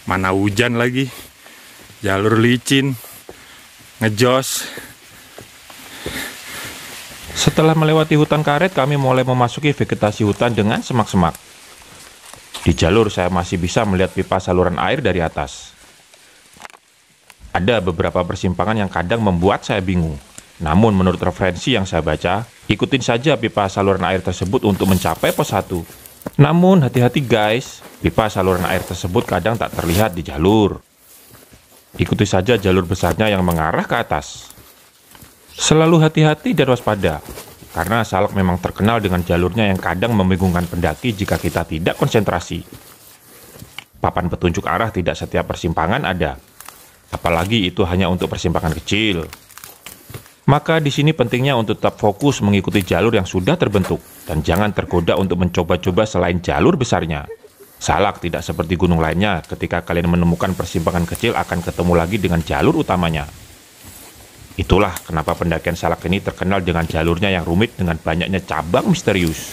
Mana hujan lagi, jalur licin, ngejos. Setelah melewati hutan karet, kami mulai memasuki vegetasi hutan dengan semak-semak. Di jalur saya masih bisa melihat pipa saluran air dari atas. Ada beberapa persimpangan yang kadang membuat saya bingung. Namun menurut referensi yang saya baca, ikutin saja pipa saluran air tersebut untuk mencapai pos 1. Namun hati-hati guys, pipa saluran air tersebut kadang tak terlihat di jalur. Ikuti saja jalur besarnya yang mengarah ke atas. Selalu hati-hati dan waspada, karena Salak memang terkenal dengan jalurnya yang kadang membingungkan pendaki jika kita tidak konsentrasi. Papan petunjuk arah tidak setiap persimpangan ada, apalagi itu hanya untuk persimpangan kecil. Maka di sini pentingnya untuk tetap fokus mengikuti jalur yang sudah terbentuk dan jangan tergoda untuk mencoba-coba selain jalur besarnya. Salak tidak seperti gunung lainnya, ketika kalian menemukan persimpangan kecil akan ketemu lagi dengan jalur utamanya. Itulah kenapa pendakian Salak ini terkenal dengan jalurnya yang rumit dengan banyaknya cabang misterius.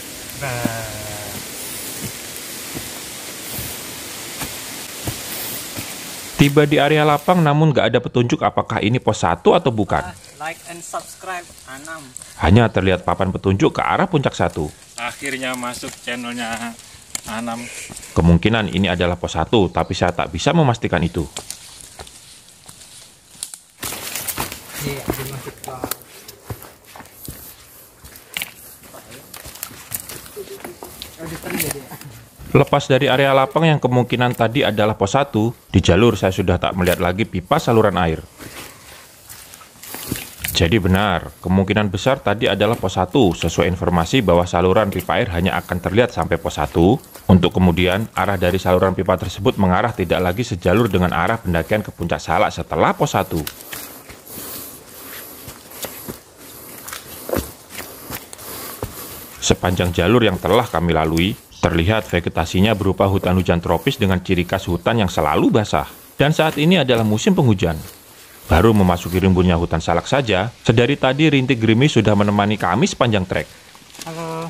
Tiba di area lapang namun gak ada petunjuk apakah ini pos 1 atau bukan. Like and subscribe, Anam. Hanya terlihat papan petunjuk ke arah puncak 1. Akhirnya masuk channelnya Anam. Kemungkinan ini adalah pos 1, tapi saya tak bisa memastikan itu. Lepas dari area lapang yang kemungkinan tadi adalah pos 1, di jalur saya sudah tak melihat lagi pipa saluran air. Jadi benar, kemungkinan besar tadi adalah pos 1 sesuai informasi bahwa saluran pipa air hanya akan terlihat sampai pos 1, untuk kemudian arah dari saluran pipa tersebut mengarah tidak lagi sejalur dengan arah pendakian ke puncak Salak setelah pos 1. Sepanjang jalur yang telah kami lalui, terlihat vegetasinya berupa hutan hujan tropis dengan ciri khas hutan yang selalu basah. Dan saat ini adalah musim penghujan. Baru memasuki rimbunnya hutan Salak saja, sedari tadi rintik gerimis sudah menemani kami sepanjang trek. Halo.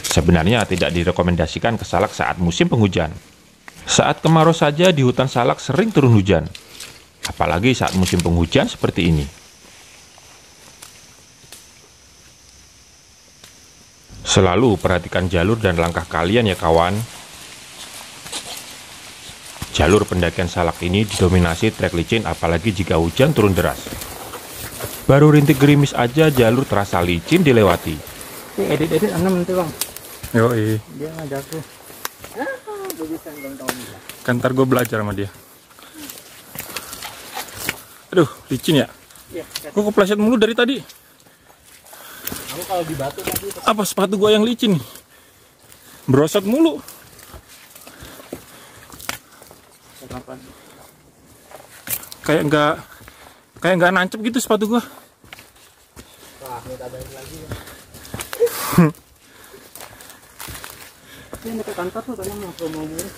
Sebenarnya tidak direkomendasikan ke Salak saat musim penghujan. Saat kemarau saja di hutan Salak sering turun hujan. Apalagi saat musim penghujan seperti ini. Selalu perhatikan jalur dan langkah kalian ya kawan. Jalur pendakian Salak ini didominasi trek licin apalagi jika hujan turun deras. Baru rintik gerimis aja jalur terasa licin dilewati. Edit Anam nanti bang. Yoi. Dia ngajak tuh. Gue bisa belum tahu dia. Kan ntar gue belajar sama dia. Aduh, licin ya? Iya. Gue kepleset mulu dari tadi. Kamu kalau di batu tadi. Apa sepatu gue yang licin? Berosot mulu. Kapan? Kayak nggak nancep gitu sepatu gue. Wah, ini tambahin lagi ya. Ini dekat kantor tuh tadi mau promo mulu.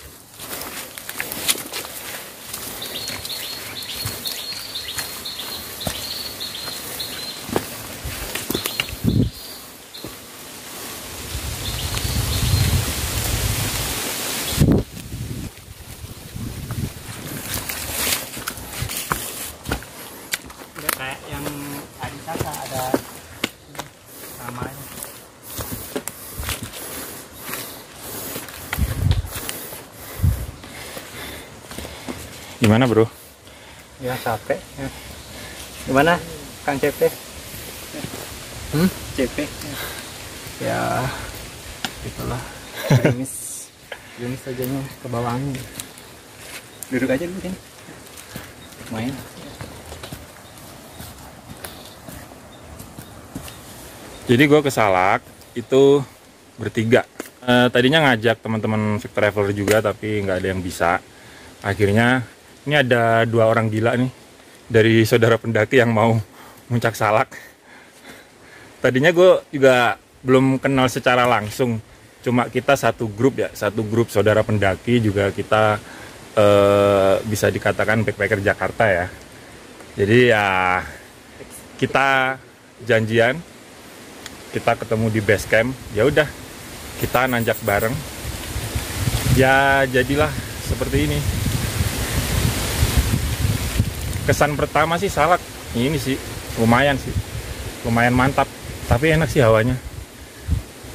Kayak yang tadi kata ada namanya. Gimana bro? Ya capek. Ya. Gimana Kang CP? CP. Ya itulah. Gerimis sajanya ke bawah angin. Duduk aja dulu sini. Main. Jadi gue ke Salak itu bertiga. Tadinya ngajak teman-teman Victor Traveler juga tapi nggak ada yang bisa. Akhirnya ini ada 2 orang gila nih dari saudara pendaki yang mau muncak Salak. Tadinya gue juga belum kenal secara langsung, cuma kita satu grup saudara pendaki juga kita bisa dikatakan backpacker Jakarta ya. Jadi ya kita janjian, kita ketemu di base camp, ya udah kita nanjak bareng. Ya jadilah seperti ini. kesan pertama sih salak ini sih lumayan mantap, tapi enak sih hawanya,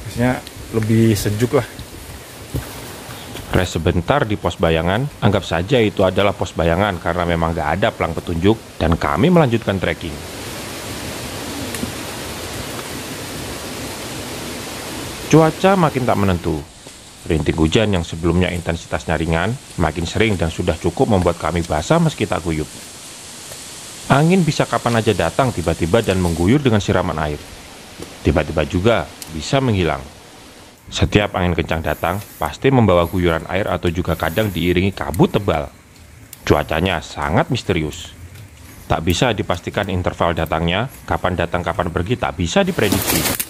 maksudnya lebih sejuk lah. Rest sebentar di pos bayangan, anggap saja itu adalah pos bayangan karena memang gak ada pelang petunjuk, dan kami melanjutkan trekking. Cuaca makin tak menentu. Rintik hujan yang sebelumnya intensitasnya ringan, makin sering dan sudah cukup membuat kami basah meski tak guyup. Angin bisa kapan aja datang tiba-tiba dan mengguyur dengan siraman air. Tiba-tiba juga bisa menghilang. Setiap angin kencang datang, pasti membawa guyuran air atau juga kadang diiringi kabut tebal. Cuacanya sangat misterius. Tak bisa dipastikan interval datangnya, kapan datang kapan pergi tak bisa diprediksi.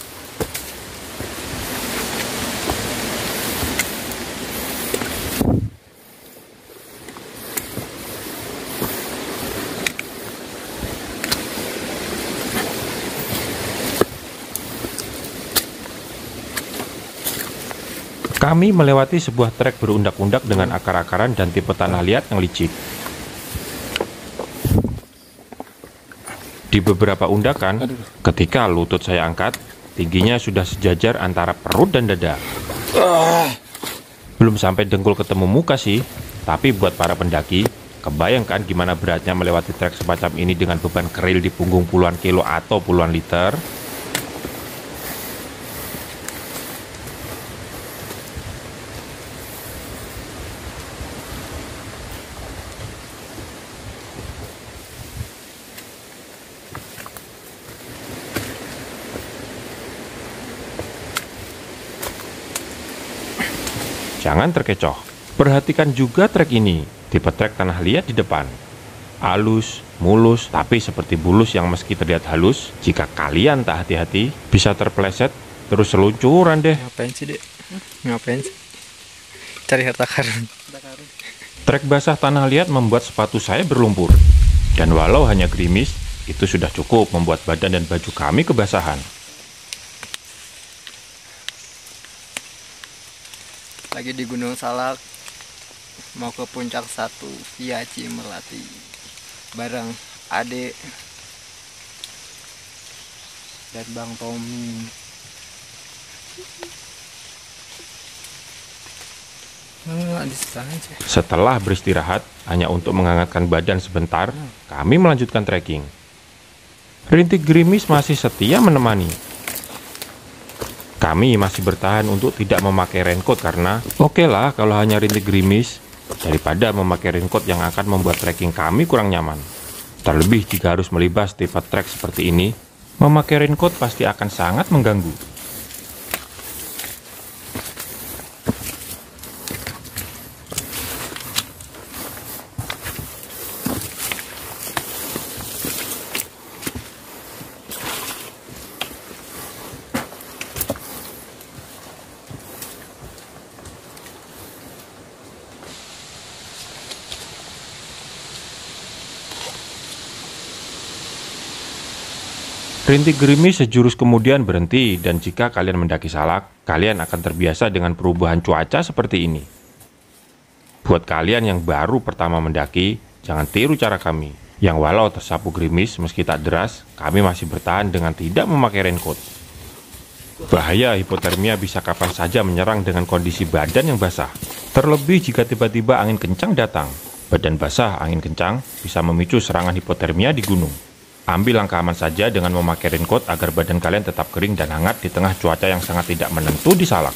Kami melewati sebuah trek berundak-undak dengan akar-akaran dan tipe tanah liat yang licik. Di beberapa undakan, ketika lutut saya angkat, tingginya sudah sejajar antara perut dan dada. Belum sampai dengkul ketemu muka sih, tapi buat para pendaki, kebayangkan gimana beratnya melewati trek semacam ini dengan beban keril di punggung puluhan kilo atau puluhan liter? Jangan terkecoh. Perhatikan juga trek ini, tipe trek tanah liat di depan. Halus, mulus, tapi seperti bulus yang meski terlihat halus, jika kalian tak hati-hati, bisa terpeleset, terus seluncuran deh. Ngapain sih, Dek? Ngapain sih? Cari harta karun. Trek basah tanah liat membuat sepatu saya berlumpur. Dan walau hanya gerimis, itu sudah cukup membuat badan dan baju kami kebasahan. Lagi di Gunung Salak, mau ke puncak 1 via Cimelati bareng Ade dan Bang Tommy. Di sana aja. Setelah beristirahat, hanya untuk menghangatkan badan sebentar, kami melanjutkan trekking. Rintik gerimis masih setia menemani. Kami masih bertahan untuk tidak memakai raincoat karena oke lah kalau hanya rintik gerimis daripada memakai raincoat yang akan membuat trekking kami kurang nyaman. Terlebih jika harus melibas tipe trek seperti ini, memakai raincoat pasti akan sangat mengganggu. Rintik gerimis sejurus kemudian berhenti, dan jika kalian mendaki Salak, kalian akan terbiasa dengan perubahan cuaca seperti ini. Buat kalian yang baru pertama mendaki, jangan tiru cara kami, yang walau tersapu gerimis meski tak deras, kami masih bertahan dengan tidak memakai raincoat. Bahaya hipotermia bisa kapan saja menyerang dengan kondisi badan yang basah. Terlebih jika tiba-tiba angin kencang datang. Badan basah, angin kencang, bisa memicu serangan hipotermia di gunung. Ambil langkah aman saja dengan memakai raincoat agar badan kalian tetap kering dan hangat di tengah cuaca yang sangat tidak menentu di Salak.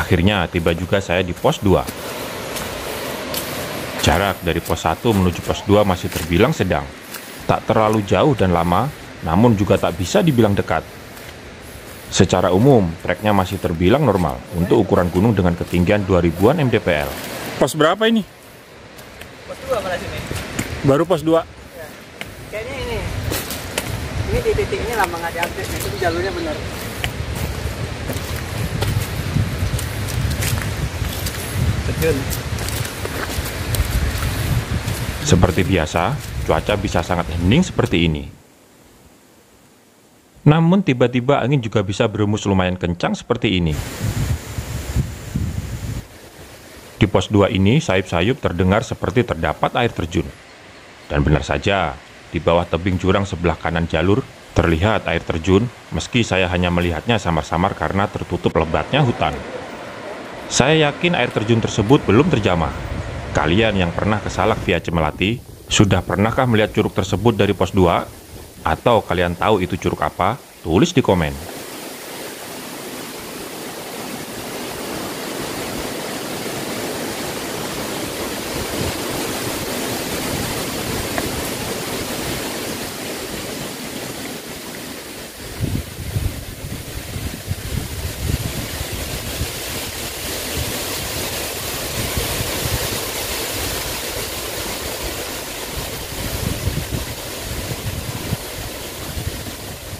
Akhirnya tiba juga saya di pos 2. Jarak dari pos 1 menuju pos 2 masih terbilang sedang. Tak terlalu jauh dan lama, namun juga tak bisa dibilang dekat. Secara umum, treknya masih terbilang normal untuk ukuran gunung dengan ketinggian 2000-an mdpl. Pos berapa ini? Pos 2 malah sini. Baru pos 2. Ya. Kayaknya ini. Ini di titik ini lama nggak diupdate, itu jalurnya benar. Terjun. Seperti biasa, cuaca bisa sangat hening seperti ini. Namun tiba-tiba angin juga bisa berhembus lumayan kencang seperti ini. Di pos 2 ini sayup-sayup terdengar seperti terdapat air terjun. Dan benar saja, di bawah tebing jurang sebelah kanan jalur terlihat air terjun, meski saya hanya melihatnya samar-samar karena tertutup lebatnya hutan. Saya yakin air terjun tersebut belum terjamah. Kalian yang pernah ke Salak via Cimelati, sudah pernahkah melihat curug tersebut dari pos 2? Atau kalian tahu itu curug apa? Tulis di komen.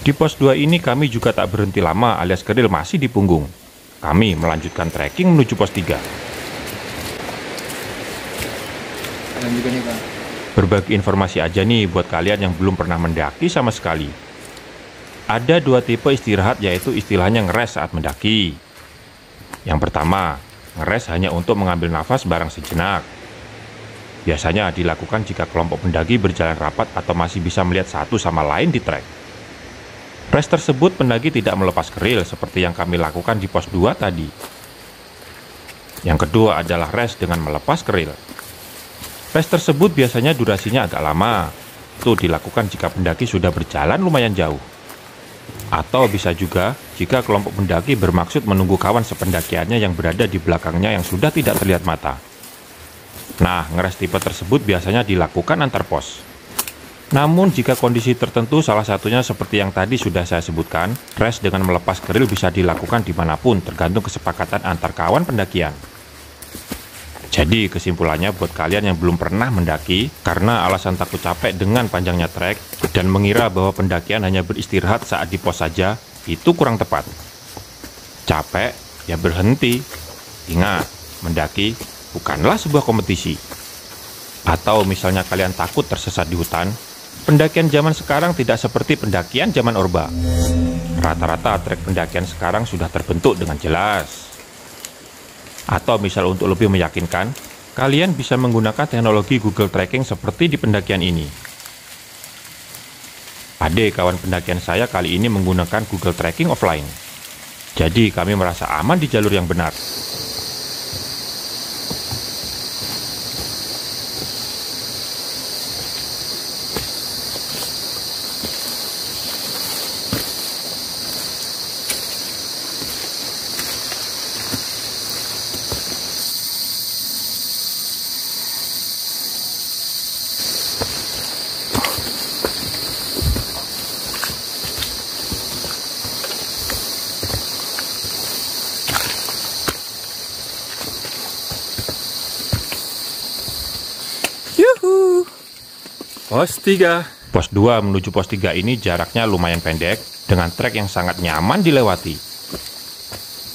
Di pos 2 ini kami juga tak berhenti lama alias keril masih di punggung. Kami melanjutkan trekking menuju pos 3. Kalian juga nih Bang. Berbagi informasi aja nih buat kalian yang belum pernah mendaki sama sekali. Ada dua tipe istirahat, yaitu istilahnya ngeres saat mendaki. Yang pertama, ngeres hanya untuk mengambil nafas barang sejenak. Biasanya dilakukan jika kelompok pendaki berjalan rapat atau masih bisa melihat satu sama lain di trek. Rest tersebut pendaki tidak melepas keril seperti yang kami lakukan di pos 2 tadi. Yang kedua adalah rest dengan melepas keril. Rest tersebut biasanya durasinya agak lama. Itu dilakukan jika pendaki sudah berjalan lumayan jauh. Atau bisa juga jika kelompok pendaki bermaksud menunggu kawan sependakiannya yang berada di belakangnya yang sudah tidak terlihat mata. Nah, ngeres tipe tersebut biasanya dilakukan antar pos. Namun jika kondisi tertentu, salah satunya seperti yang tadi sudah saya sebutkan, rest dengan melepas keril bisa dilakukan dimanapun tergantung kesepakatan antar kawan pendakian. Jadi kesimpulannya buat kalian yang belum pernah mendaki karena alasan takut capek dengan panjangnya trek dan mengira bahwa pendakian hanya beristirahat saat di pos saja, itu kurang tepat. Capek ya berhenti. Ingat, mendaki bukanlah sebuah kompetisi. Atau misalnya kalian takut tersesat di hutan, pendakian zaman sekarang tidak seperti pendakian zaman Orba. Rata-rata trek pendakian sekarang sudah terbentuk dengan jelas. Atau misal untuk lebih meyakinkan, kalian bisa menggunakan teknologi Google Tracking seperti di pendakian ini. Ade kawan pendakian saya kali ini menggunakan Google Tracking offline. Jadi kami merasa aman di jalur yang benar. Yuhu. Pos 3. Pos 2 menuju pos 3 ini jaraknya lumayan pendek dengan trek yang sangat nyaman dilewati.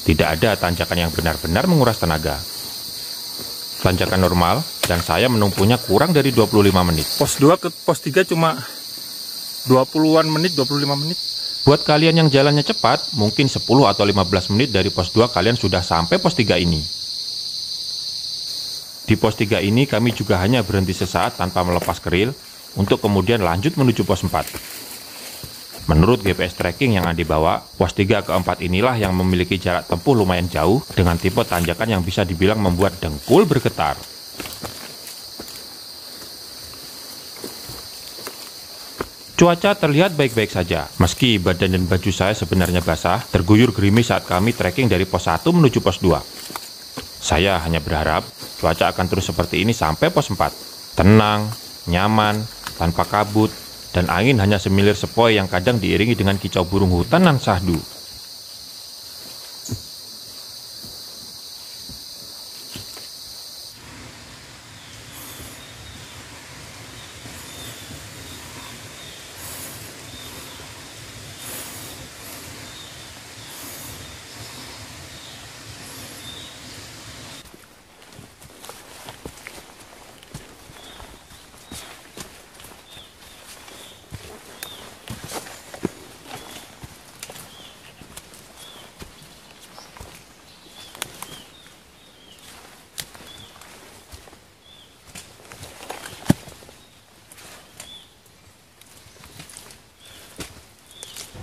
Tidak ada tanjakan yang benar-benar menguras tenaga. Tanjakan normal dan saya menempuhnya kurang dari 25 menit. Pos 2 ke pos 3 cuma 20-an menit, 25 menit. Buat kalian yang jalannya cepat, mungkin 10 atau 15 menit dari pos 2 kalian sudah sampai pos 3 ini. Di pos 3 ini kami juga hanya berhenti sesaat tanpa melepas keril untuk kemudian lanjut menuju pos 4. Menurut GPS tracking yang Andi bawa, pos 3 ke 4 inilah yang memiliki jarak tempuh lumayan jauh dengan tipe tanjakan yang bisa dibilang membuat dengkul bergetar. Cuaca terlihat baik-baik saja, meski badan dan baju saya sebenarnya basah, terguyur gerimis saat kami trekking dari pos 1 menuju pos 2. Saya hanya berharap cuaca akan terus seperti ini sampai pos 4. Tenang, nyaman, tanpa kabut, dan angin hanya semilir sepoi yang kadang diiringi dengan kicau burung hutan nan syahdu.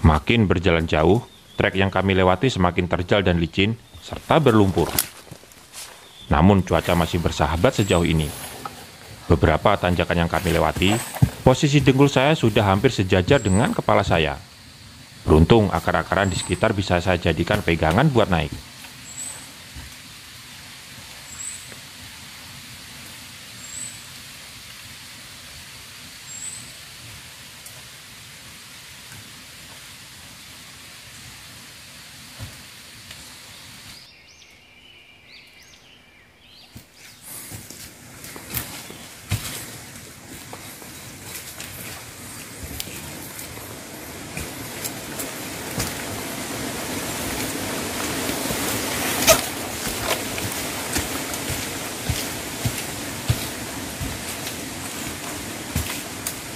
Makin berjalan jauh, trek yang kami lewati semakin terjal dan licin, serta berlumpur. Namun cuaca masih bersahabat sejauh ini. Beberapa tanjakan yang kami lewati, posisi dengkul saya sudah hampir sejajar dengan kepala saya. Beruntung akar-akaran di sekitar bisa saya jadikan pegangan buat naik.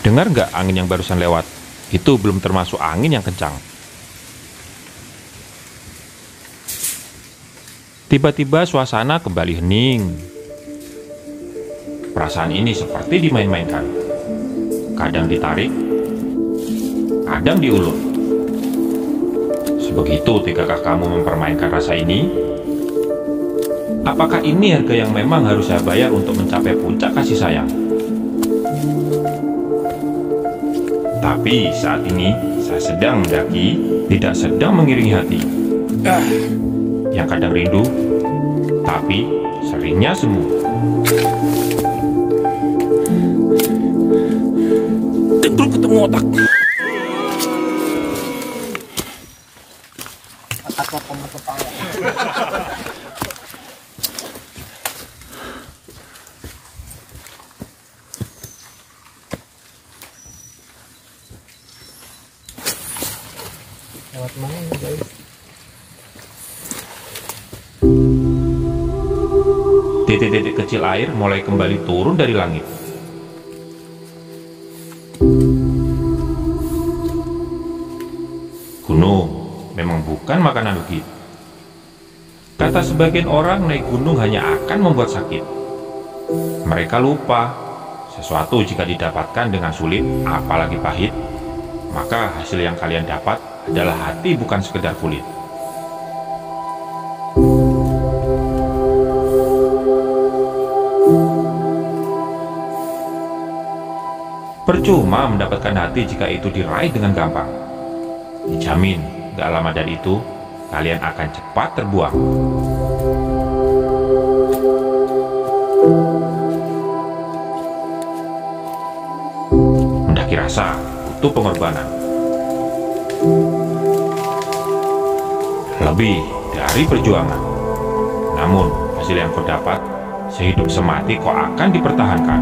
Dengar nggak angin yang barusan lewat? Itu belum termasuk angin yang kencang. Tiba-tiba suasana kembali hening. Perasaan ini seperti dimain-mainkan. Kadang ditarik, kadang diulur. Sebegitu tegakah kamu mempermainkan rasa ini? Apakah ini harga yang memang harus saya bayar untuk mencapai puncak kasih sayang? Tapi saat ini saya sedang mendaki, tidak sedang mengiringi hati. Yang kadang rindu, tapi seringnya semu. Dengkul ketemu otak. Otaknya kamu kepala. Lewat mana nih guys? Titik-titik kecil air mulai kembali turun dari langit. Gunung memang bukan makanan legit. Kata sebagian orang, naik gunung hanya akan membuat sakit. Mereka lupa, sesuatu jika didapatkan dengan sulit, apalagi pahit, maka hasil yang kalian dapat adalah hati, bukan sekedar kulit. Percuma mendapatkan hati jika itu diraih dengan gampang. Dijamin, gak lama dari itu, kalian akan cepat terbuang. Mendaki rasa butuh pengorbanan. Lebih dari perjuangan. Namun, hasil yang kau dapat, sehidup semati kau akan dipertahankan.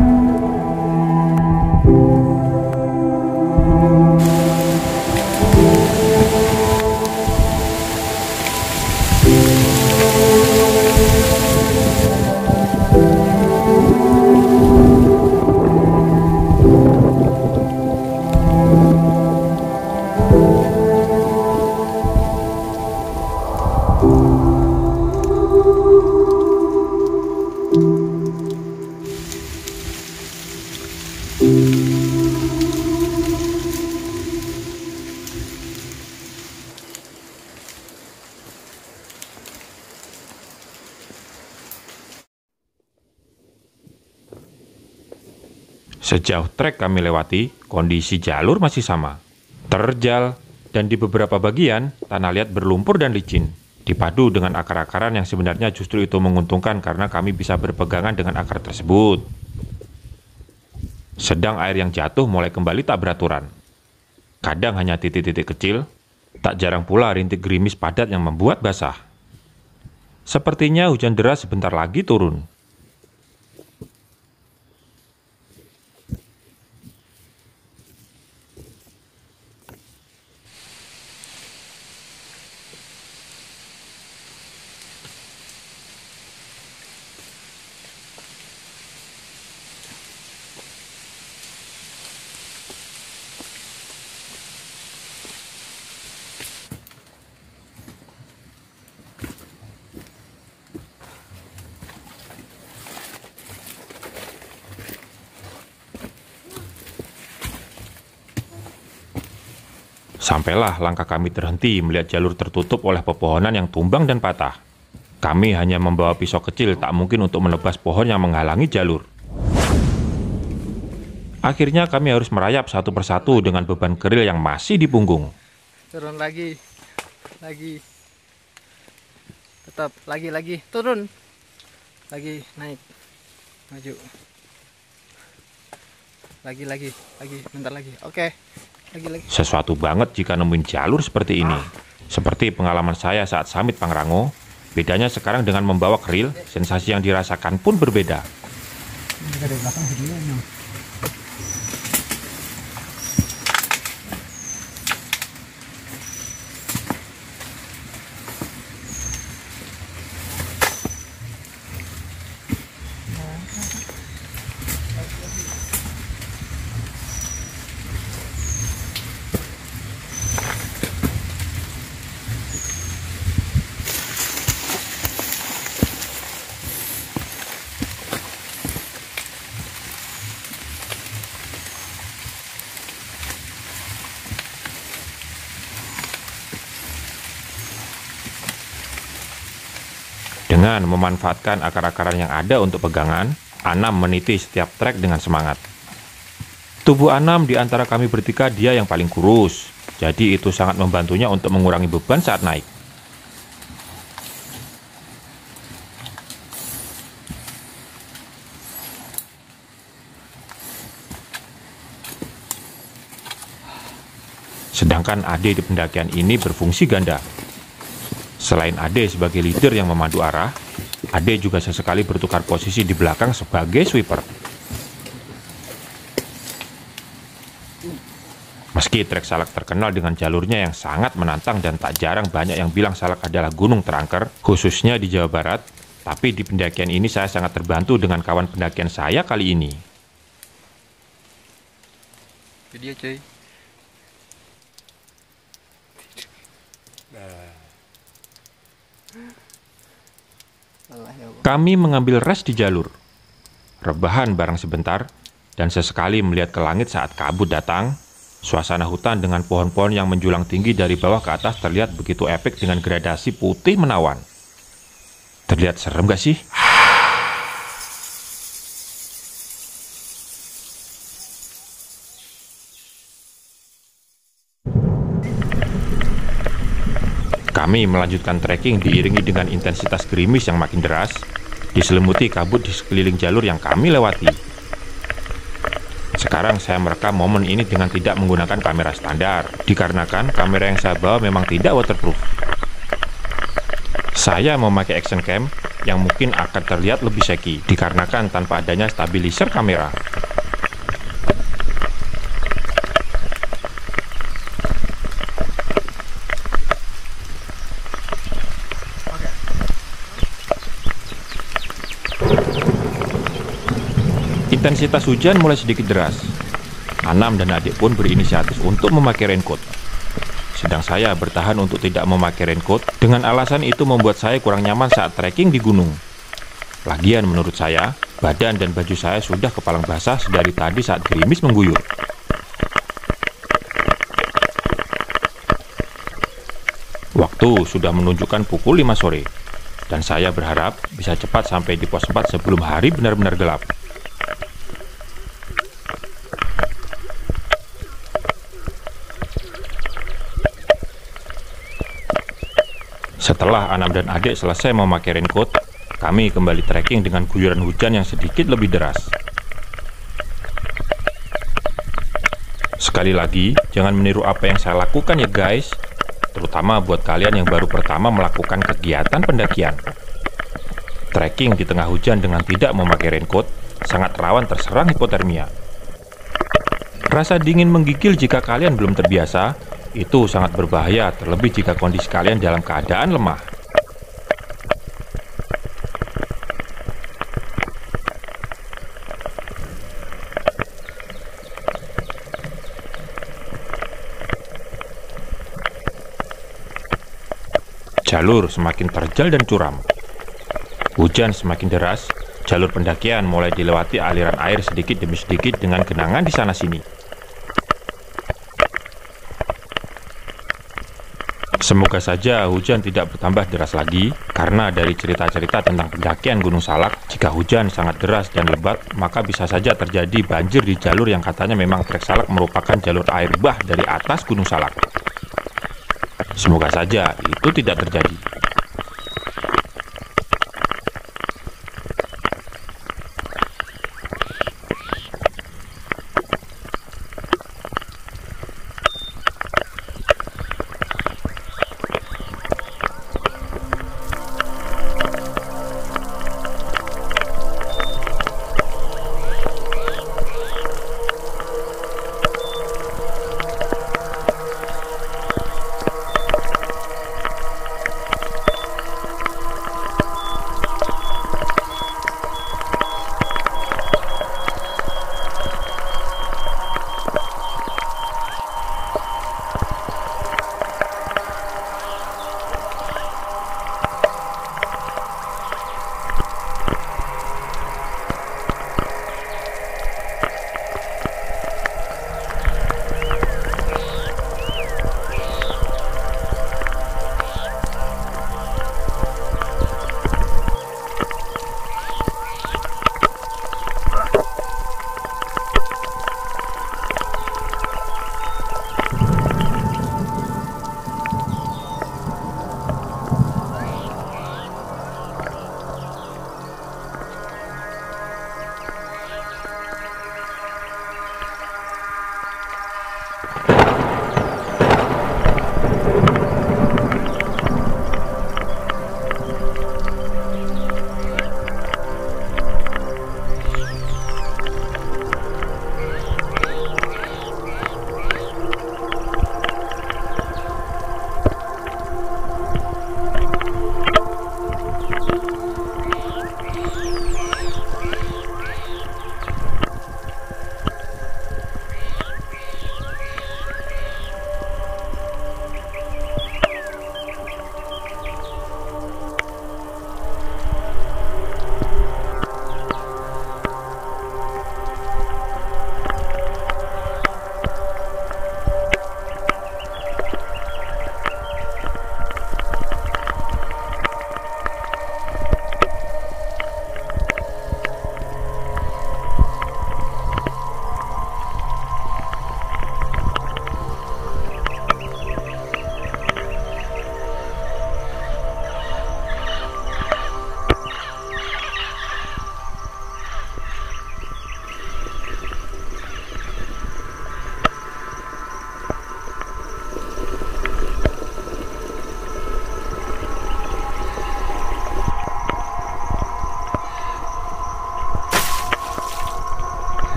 Sejauh trek kami lewati, kondisi jalur masih sama. Terjal, dan di beberapa bagian, tanah liat berlumpur dan licin. Di Dipadu dengan akar-akaran yang sebenarnya justru itu menguntungkan karena kami bisa berpegangan dengan akar tersebut. Sedang air yang jatuh mulai kembali tak beraturan. Kadang hanya titik-titik kecil, tak jarang pula rintik gerimis padat yang membuat basah. Sepertinya hujan deras sebentar lagi turun. Sampailah langkah kami terhenti melihat jalur tertutup oleh pepohonan yang tumbang dan patah. Kami hanya membawa pisau kecil, tak mungkin untuk menebas pohon yang menghalangi jalur. Akhirnya kami harus merayap satu persatu dengan beban keril yang masih di punggung. Turun lagi, tetap lagi, turun, lagi naik, maju, lagi, bentar lagi, oke. Lagi. Sesuatu banget jika nemuin jalur seperti ini. Seperti pengalaman saya saat summit Pangrango, bedanya sekarang dengan membawa keril, sensasi yang dirasakan pun berbeda. Dengan memanfaatkan akar-akaran yang ada untuk pegangan, Anam meniti setiap trek dengan semangat. Tubuh Anam di antara kami bertiga dia yang paling kurus, jadi itu sangat membantunya untuk mengurangi beban saat naik. Sedangkan Ade di pendakian ini berfungsi ganda. Selain Ade sebagai leader yang memandu arah, Ade juga sesekali bertukar posisi di belakang sebagai sweeper. Meski trek Salak terkenal dengan jalurnya yang sangat menantang dan tak jarang banyak yang bilang Salak adalah gunung terangker, khususnya di Jawa Barat, tapi di pendakian ini saya sangat terbantu dengan kawan pendakian saya kali ini. Video cuy. Kami mengambil rest di jalur, rebahan bareng sebentar, dan sesekali melihat ke langit saat kabut datang. Suasana hutan dengan pohon-pohon yang menjulang tinggi dari bawah ke atas terlihat begitu epik dengan gradasi putih menawan. Terlihat serem gak sih? Kami melanjutkan trekking diiringi dengan intensitas gerimis yang makin deras, diselimuti kabut di sekeliling jalur yang kami lewati. Sekarang saya merekam momen ini dengan tidak menggunakan kamera standar, dikarenakan kamera yang saya bawa memang tidak waterproof. Saya memakai action cam yang mungkin akan terlihat lebih shaky, dikarenakan tanpa adanya stabilizer kamera. Intensitas hujan mulai sedikit deras. Anam dan adik pun berinisiatif untuk memakai raincoat. Sedang saya bertahan untuk tidak memakai raincoat dengan alasan itu membuat saya kurang nyaman saat trekking di gunung. Lagian menurut saya, badan dan baju saya sudah kepalang basah sedari tadi saat gerimis mengguyur. Waktu sudah menunjukkan pukul 5 sore, dan saya berharap bisa cepat sampai di pos 4 sebelum hari benar-benar gelap. Setelah Anam dan adik selesai memakai raincoat, kami kembali trekking dengan guyuran hujan yang sedikit lebih deras. Sekali lagi, jangan meniru apa yang saya lakukan ya guys, terutama buat kalian yang baru pertama melakukan kegiatan pendakian. Trekking di tengah hujan dengan tidak memakai raincoat sangat rawan terserang hipotermia. Rasa dingin menggigil jika kalian belum terbiasa, itu sangat berbahaya, terlebih jika kondisi kalian dalam keadaan lemah. Jalur semakin terjal dan curam. Hujan semakin deras, jalur pendakian mulai dilewati aliran air sedikit demi sedikit dengan genangan di sana-sini. Semoga saja hujan tidak bertambah deras lagi, karena dari cerita-cerita tentang pendakian Gunung Salak, jika hujan sangat deras dan lebat, maka bisa saja terjadi banjir di jalur yang katanya memang trek Salak merupakan jalur air bah dari atas Gunung Salak. Semoga saja itu tidak terjadi.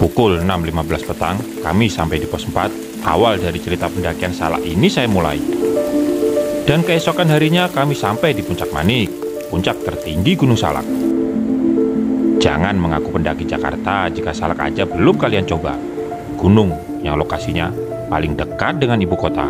Pukul 6.15 petang, kami sampai di pos 4. Awal dari cerita pendakian Salak ini saya mulai. Dan keesokan harinya kami sampai di Puncak Manik, puncak tertinggi Gunung Salak. Jangan mengaku pendaki Jakarta jika Salak aja belum kalian coba. Gunung yang lokasinya paling dekat dengan ibu kota.